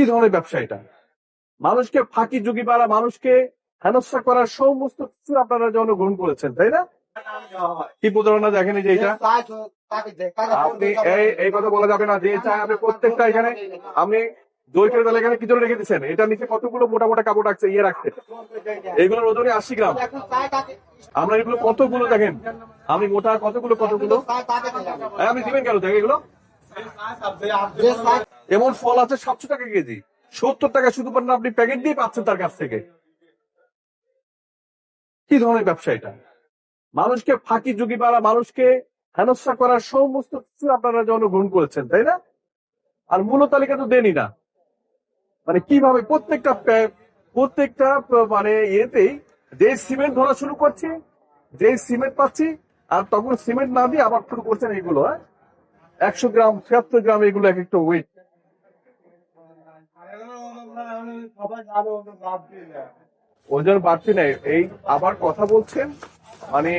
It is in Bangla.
কি ধরনের ব্যবসা এটা? মানুষকে ফাঁকি ঝুঁকি পাড়া, মানুষকে হেনস্থা করার সমস্ত কিছু আপনারা জনগ্রহণ করেছেন, তাই না? কি প্রতারণা দেখেন এই যে এটা, আপনি এই কথা বলা যাবে না। যে চায় আপনি প্রত্যেকটা এখানে আপনি দই করে তাহলে এখানে কি জন্য রেখে দিচ্ছেন? এটা নিচে কতগুলো মোটা মোটা কাপড় রাখছে, ইয়ে রাখছে, এইগুলোর ওজনে 80 গ্রাম। আমরা এগুলো কতগুলো দেখেন, আমি মোটা কতগুলো কতগুলো আপনি দিবেন কেন? দেখেন এগুলো, এমন ফল আছে 700 টাকা কেজি, 70 টাকা শুধু পারেন আপনি প্যাকেট দিয়ে পাচ্ছেন তার কাছ থেকে। কি ধরনের ব্যবসা এটা? মানুষকে ফাঁকি ঝুঁকি পাড়া, মানুষকে হেনস্থা করার সমস্ত কিছু আপনারা জনগ্রহণ করেছেন, তাই না? আর মূল তালিকা তো দেনই না। মানে কিভাবে প্রত্যেকটা মানে ইয়েতেই যে সিমেন্ট ধরা শুরু করছি, যে সিমেন্ট পাচ্ছি, আর তখন সিমেন্ট না দিয়ে আবার শুরু করছেন এগুলো। 100 গ্রাম 76 গ্রাম এগুলো এক একটা ওয়েট। ওজন বাড়তি নেই, এই আবার কথা বলছেন মানে